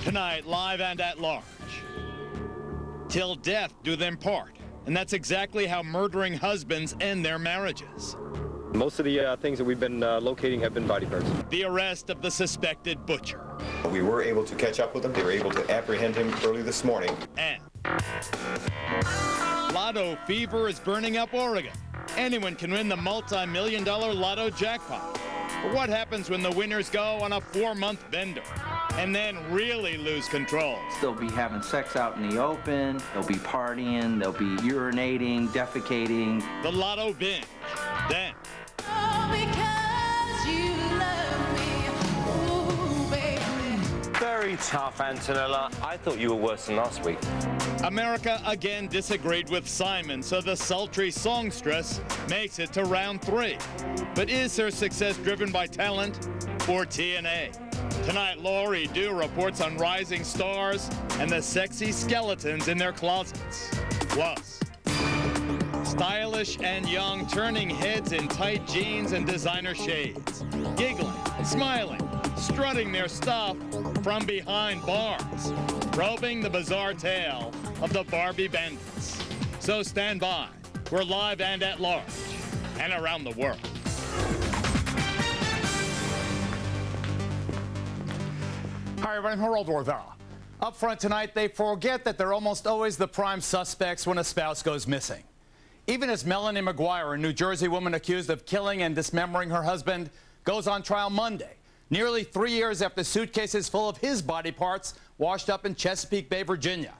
Tonight, live and at large. Till death do them part. And that's exactly how murdering husbands end their marriages. Most of the things that we've been locating have been body parts. The arrest of the suspected butcher. We were able to catch up with him. They were able to apprehend him early this morning. And Lotto fever is burning up Oregon. Anyone can win the multi-million-dollar Lotto jackpot. But what happens when the winners go on a 4-month bender and then really lose control? They'll be having sex out in the open, they'll be partying, they'll be urinating, defecating. The Lotto binge. Then, very tough, Antonella. I thought you were worse than last week. America again disagreed with Simon, so the sultry songstress makes it to round 3. But is her success driven by talent or TNA? Tonight, Lori Dew reports on rising stars and the sexy skeletons in their closets. Plus, stylish and young, turning heads in tight jeans and designer shades, giggling, smiling, strutting their stuff from behind bars, probing the bizarre tale of the Barbie bandits. So stand by. We're live and at large and around the world. Hi, everyone. I'm Geraldo Rivera. Up front tonight, they forget that they're almost always the prime suspects when a spouse goes missing. Even as Melanie McGuire, a New Jersey woman accused of killing and dismembering her husband, goes on trial Monday, nearly 3 years after suitcases full of his body parts washed up in Chesapeake Bay, Virginia.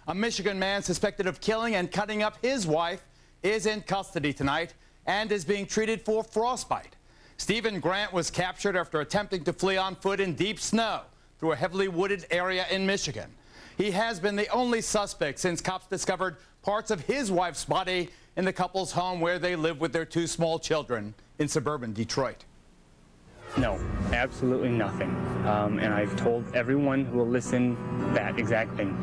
A Michigan man suspected of killing and cutting up his wife is in custody tonight and is being treated for frostbite. Stephen Grant was captured after attempting to flee on foot in deep snow through a heavily wooded area in Michigan. He has been the only suspect since cops discovered parts of his wife's body in the couple's home where they live with their 2 small children in suburban Detroit. No, absolutely nothing. And I've told everyone who will listen that exact thing.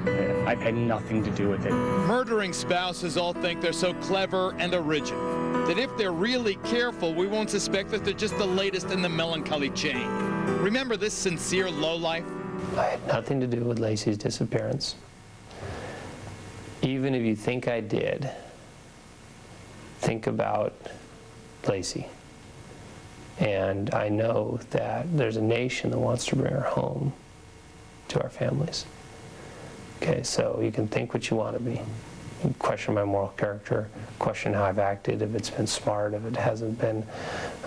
I've had nothing to do with it. Murdering spouses all think they're so clever and original that if they're really careful, we won't suspect that they're just the latest in the melancholy chain. Remember this sincere lowlife? I had nothing to do with Lacey's disappearance. Even if you think I did, think about Lacey. And I know that there's a nation that wants to bring her home to our families. Okay, so you can think what you want to be. You can question my moral character, question how I've acted, if it's been smart, if it hasn't been.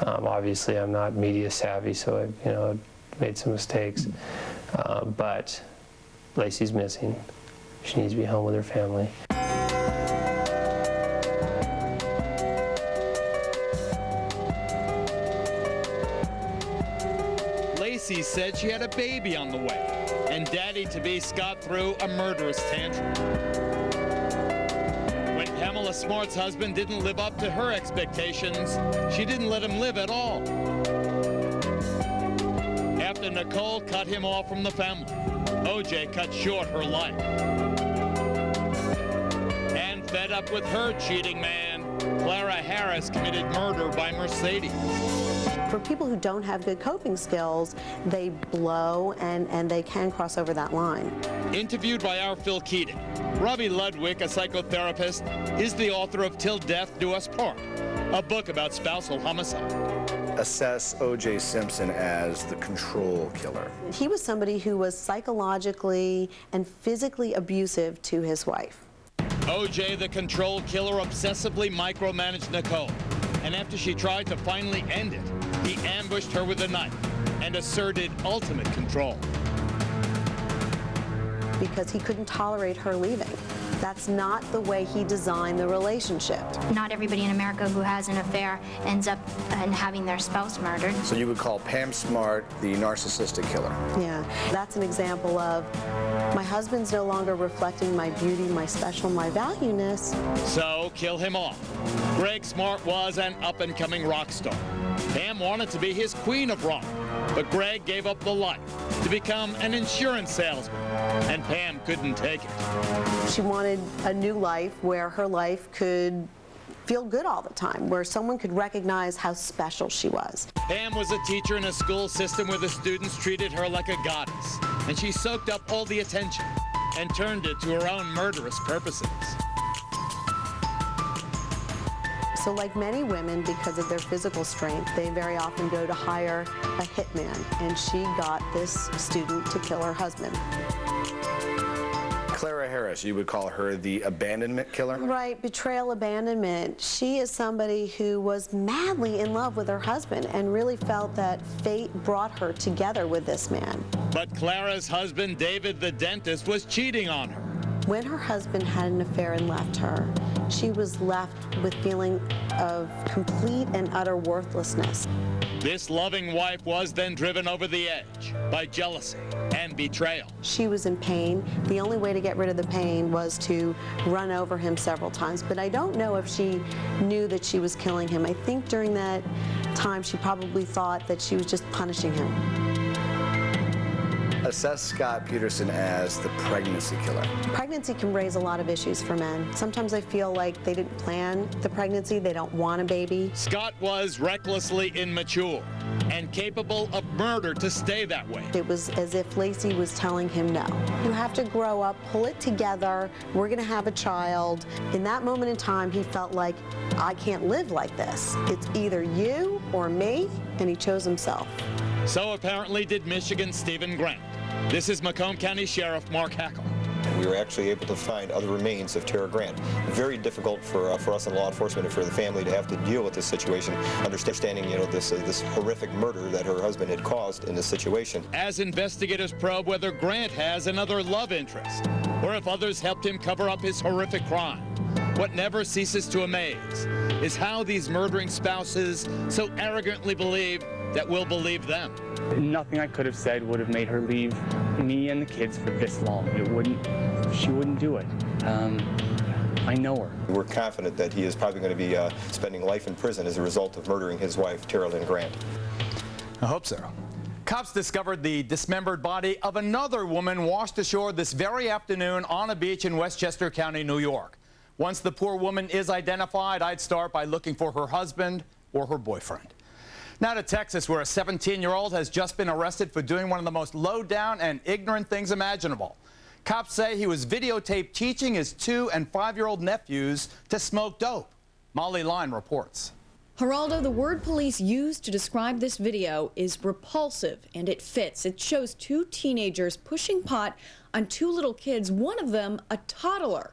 Obviously, I'm not media savvy, so I've made some mistakes. But Lacey's missing. She needs to be home with her family. Lacey said she had a baby on the way, and Daddy-to-be got through a murderous tantrum. When Pamela Smart's husband didn't live up to her expectations, she didn't let him live at all. After Nicole cut him off from the family, OJ cut short her life. And fed up with her cheating man, Clara Harris committed murder by Mercedes. For people who don't have good coping skills, they blow and they can cross over that line. Interviewed by our Phil Keating, Robbie Ludwig, a psychotherapist, is the author of Till Death Do Us Part, a book about spousal homicide. Assess O.J. Simpson as the control killer. He was somebody who was psychologically and physically abusive to his wife. O.J., the control killer, obsessively micromanaged Nicole. And after she tried to finally end it, he ambushed her with a knife and asserted ultimate control. Because he couldn't tolerate her leaving. That's not the way he designed the relationship. Not everybody in America who has an affair ends up having their spouse murdered. So you would call Pam Smart the narcissistic killer? Yeah, that's an example of my husband's no longer reflecting my beauty, my special, my valueness. So kill him off. Greg Smart was an up-and-coming rock star. Pam wanted to be his queen of rock, but Greg gave up the life to become an insurance salesman, and Pam couldn't take it. She wanted a new life where her life could feel good all the time, where someone could recognize how special she was. Pam was a teacher in a school system where the students treated her like a goddess. and she soaked up all the attention and turned it to her own murderous purposes. So like many women, because of their physical strength, they very often go to hire a hitman, and she got this student to kill her husband. Clara Harris, you would call her the abandonment killer? Right, betrayal, abandonment. She is somebody who was madly in love with her husband and really felt that fate brought her together with this man. But Clara's husband, David the dentist, was cheating on her. When her husband had an affair and left her, she was left with feeling of complete and utter worthlessness. This loving wife was then driven over the edge by jealousy and betrayal. She was in pain. The only way to get rid of the pain was to run over him several times. But I don't know if she knew that she was killing him. I think during that time she probably thought that she was just punishing him. Assess Scott Peterson as the pregnancy killer. Pregnancy can raise a lot of issues for men. Sometimes I feel like they didn't plan the pregnancy, they don't want a baby. Scott was recklessly immature and capable of murder to stay that way. It was as if Lacey was telling him no. You have to grow up, pull it together, we're gonna have a child. In that moment in time, he felt like, I can't live like this. It's either you or me, and he chose himself. So apparently did Michigan's Stephen Grant. This is Macomb County Sheriff Mark Hackle. We were actually able to find other remains of Tara Grant. Very difficult for us in law enforcement and for the family to have to deal with this situation, understanding, you know, this horrific murder that her husband had caused in this situation. As investigators probe whether Grant has another love interest, or if others helped him cover up his horrific crime, what never ceases to amaze is how these murdering spouses so arrogantly believe that we'll believe them. Nothing I could have said would have made her leave me and the kids for this long. She wouldn't do it. I know her. We're confident that he is probably going to be spending life in prison as a result of murdering his wife, Tara Lynn Grant. I hope so. Cops discovered the dismembered body of another woman washed ashore this very afternoon on a beach in Westchester County, New York. Once the poor woman is identified, I'd start by looking for her husband or her boyfriend. Now to Texas, where a 17-year-old has just been arrested for doing one of the most low-down and ignorant things imaginable. Cops say he was videotaped teaching his 2- and 5-year-old nephews to smoke dope. Molly Line reports. Geraldo, the word police used to describe this video is repulsive, and it fits. It shows 2 teenagers pushing pot on 2 little kids, one of them a toddler.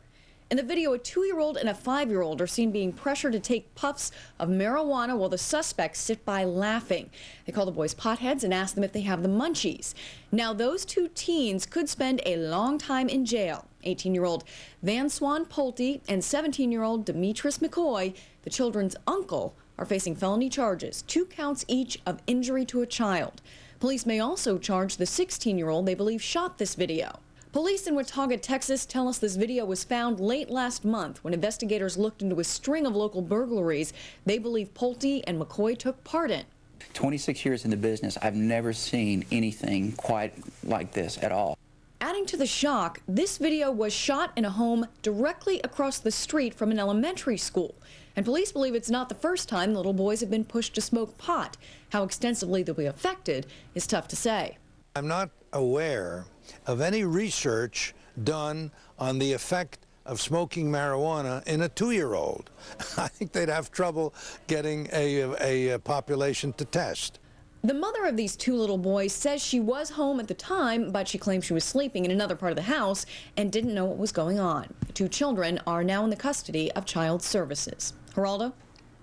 In the video, a 2-year-old and a 5-year-old are seen being pressured to take puffs of marijuana while the suspects sit by laughing. They call the boys potheads and ask them if they have the munchies. Now, those 2 teens could spend a long time in jail. 18-year-old Van Swan Pulte and 17-year-old Demetrius McCoy, the children's uncle, are facing felony charges, 2 counts each of injury to a child. Police may also charge the 16-year-old they believe shot this video. Police in Watauga, Texas tell us this video was found late last month when investigators looked into a string of local burglaries they believe Pulte and McCoy took part in. 26 years in the business, I've never seen anything quite like this at all. Adding to the shock, this video was shot in a home directly across the street from an elementary school. And police believe it's not the first time little boys have been pushed to smoke pot. How extensively they'll be affected is tough to say. I'm not aware of any research done on the effect of smoking marijuana in a 2-year-old. I think they'd have trouble getting a population to test. The mother of these 2 little boys says she was home at the time, but she claims she was sleeping in another part of the house and didn't know what was going on. The 2 children are now in the custody of Child Services. Geraldo?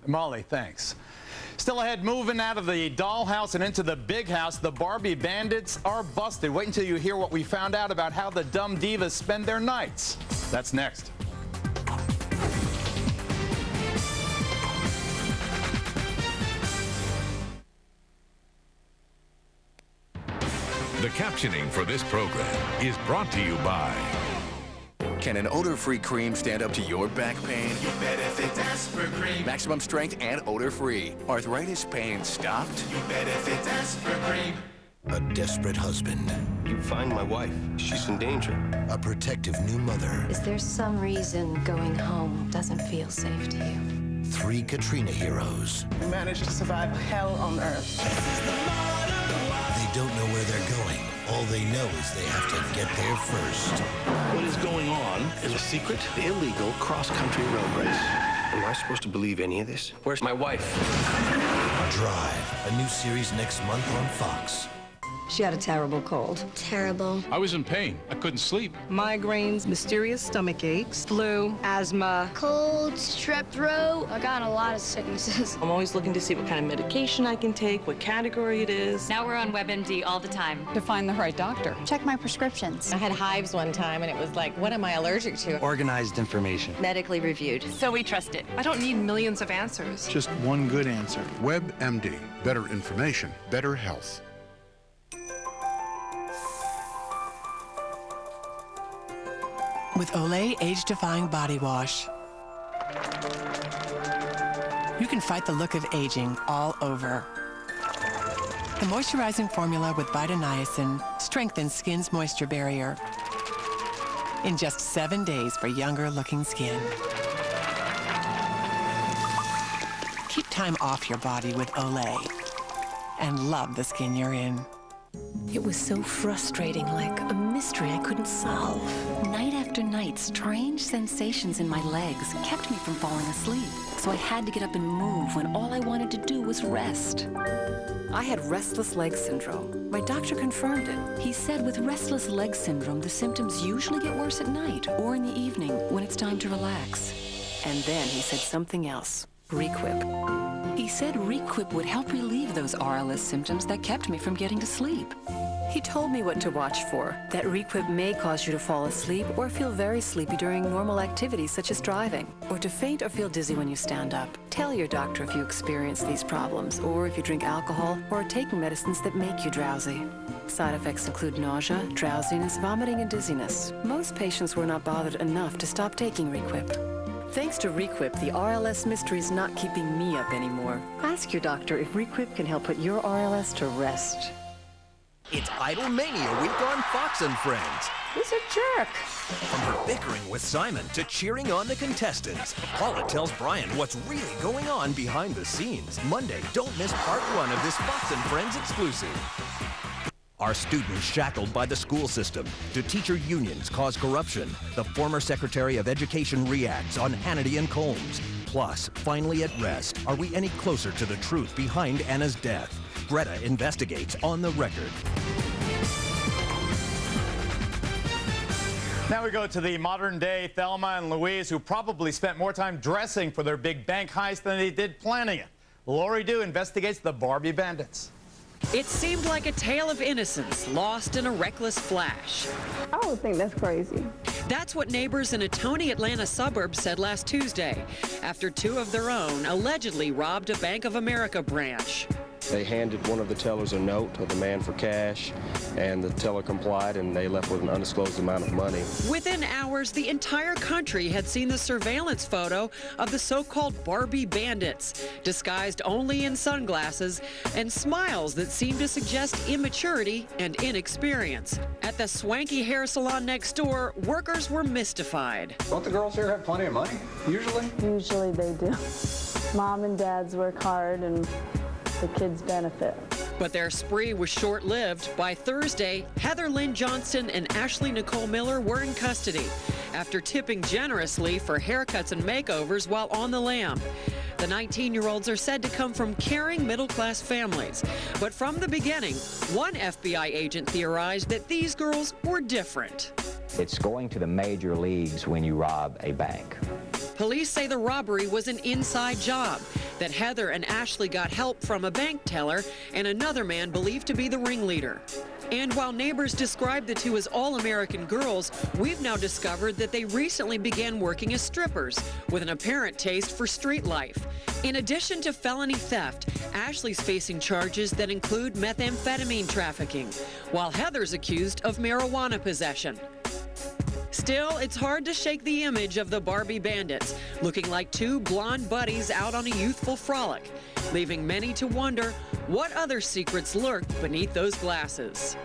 Molly, thanks. Still ahead, moving out of the dollhouse and into the big house, the Barbie bandits are busted. Wait until you hear what we found out about how the dumb divas spend their nights. That's next. The captioning for this program is brought to you by... Can an odor-free cream stand up to your back pain? You bet if it's Aspirin Cream. Maximum strength and odor-free. Arthritis pain stopped? You bet if it's Aspirin Cream. A desperate husband. You find my wife. She's in danger. A protective new mother. Is there some reason going home doesn't feel safe to you? 3 Katrina heroes. We managed to survive hell on earth. They don't know where they're going. All they know knows they have to get there first. What is going on is a secret, illegal cross-country road race. Am I supposed to believe any of this? Where's my wife? Drive, a new series next month on Fox. She had a terrible cold. Terrible. I was in pain. I couldn't sleep. Migraines, mysterious stomach aches, flu, asthma. Cold, strep throat. I got a lot of sicknesses. I'm always looking to see what kind of medication I can take, what category it is. Now we're on WebMD all the time. To find the right doctor. Check my prescriptions. I had hives one time, and it was like, what am I allergic to? Organized information. Medically reviewed. So we trust it. I don't need millions of answers. Just one good answer. WebMD. Better information, better health. With Olay Age-Defying Body Wash, you can fight the look of aging all over. The moisturizing formula with Vitaniacin strengthens skin's moisture barrier in just 7 days for younger-looking skin. Keep time off your body with Olay and love the skin you're in. It was so frustrating, like a mystery I couldn't solve. Night after night, strange sensations in my legs kept me from falling asleep. So I had to get up and move when all I wanted to do was rest. I had restless leg syndrome. My doctor confirmed it. He said with restless leg syndrome, the symptoms usually get worse at night or in the evening when it's time to relax. And then he said something else, Requip. He said Requip would help relieve those RLS symptoms that kept me from getting to sleep. He told me what to watch for, that Requip may cause you to fall asleep or feel very sleepy during normal activities such as driving, or to faint or feel dizzy when you stand up. Tell your doctor if you experience these problems, or if you drink alcohol or are taking medicines that make you drowsy. Side effects include nausea, drowsiness, vomiting, and dizziness. Most patients were not bothered enough to stop taking Requip. Thanks to Requip, the RLS mystery is not keeping me up anymore. Ask your doctor if Requip can help put your RLS to rest. It's Idol Mania week on Fox and Friends. He's a jerk. From her bickering with Simon to cheering on the contestants, Paula tells Brian what's really going on behind the scenes. Monday, don't miss part 1 of this Fox and Friends exclusive. Are students shackled by the school system? Do teacher unions cause corruption? The former Secretary of Education reacts on Hannity and Combs. Plus, finally at rest, are we any closer to the truth behind Anna's death? Greta investigates on the record. Now we go to the modern-day Thelma and Louise, who probably spent more time dressing for their big bank heist than they did planning it. Lori Dew investigates the Barbie bandits. It seemed like a tale of innocence lost in a reckless flash. I would think that's crazy. That's what neighbors in a Tony, Atlanta suburb said last Tuesday, after 2 of their own allegedly robbed a Bank of America branch. They handed one of the tellers a note of the man for cash, and the teller complied, and they left with an undisclosed amount of money. Within hours, the entire country had seen the surveillance photo of the so-called Barbie bandits, disguised only in sunglasses and smiles that seemed to suggest immaturity and inexperience. At the swanky hair salon next door, workers were mystified. Don't the girls here have plenty of money, usually? Usually they do. Mom and dads work hard and the kids benefit. But their spree was short-lived. By Thursday, Heather Lynn Johnston and Ashley Nicole Miller were in custody after tipping generously for haircuts and makeovers while on the lam. The 19-year-olds are said to come from caring middle-class families. But from the beginning, one FBI agent theorized that these girls were different. It's going to the major leagues when you rob a bank. Police say the robbery was an inside job, that Heather and Ashley got help from a bank teller and another man believed to be the ringleader. And while neighbors describe the 2 as all-American girls, we've now discovered that they recently began working as strippers with an apparent taste for street life. In addition to felony theft, Ashley's facing charges that include methamphetamine trafficking, while Heather's accused of marijuana possession. Still, it's hard to shake the image of the Barbie bandits, looking like 2 blonde buddies out on a youthful frolic, leaving many to wonder what other secrets lurk beneath those glasses.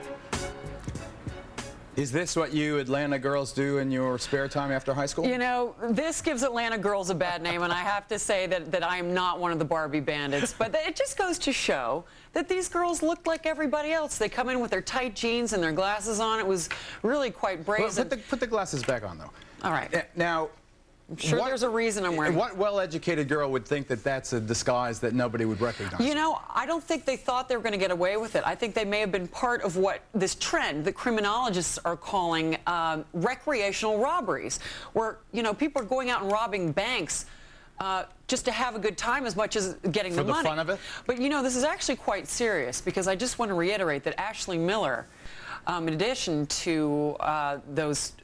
Is this what you Atlanta girls do in your spare time after high school? You know, this gives Atlanta girls a bad name, and I have to say that I am not one of the Barbie bandits. But it just goes to show that these girls looked like everybody else. They come in with their tight jeans and their glasses on. It was really quite brazen. Well, put the glasses back on, though. All right. Now, I'm sure there's a reason I'm wearing. What well-educated girl would think that that's a disguise that nobody would recognize? You know, I don't think they thought they were going to get away with it. I think they may have been part of what this trend that criminologists are calling recreational robberies, where, you know, people are going out and robbing banks just to have a good time as much as getting the money. For the fun of it? But, you know, this is actually quite serious, because I just want to reiterate that Ashley Miller, in addition to those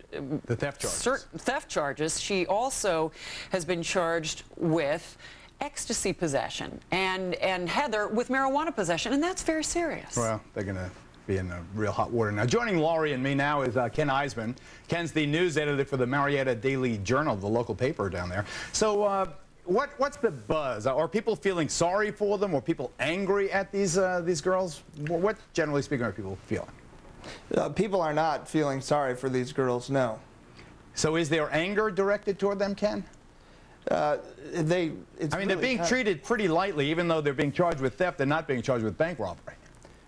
the theft charges, she also has been charged with ecstasy possession and Heather with marijuana possession, and that's very serious. Well, they're going to be in real hot water now. Joining Laurie and me now is Ken Eisman. Ken's the news editor for the Marietta Daily Journal, the local paper down there. So what's the buzz? Are people feeling sorry for them? Are people angry at these girls? What, generally speaking, are people feeling? People are not feeling sorry for these girls, no. So is there anger directed toward them, Ken? I mean, they're being treated pretty lightly. Even though they're being charged with theft, they're not being charged with bank robbery.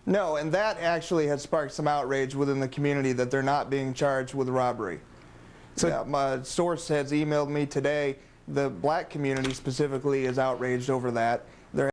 No, and that actually has sparked some outrage within the community that they're not being charged with robbery. So yeah, my source has emailed me today. The black community specifically is outraged over that.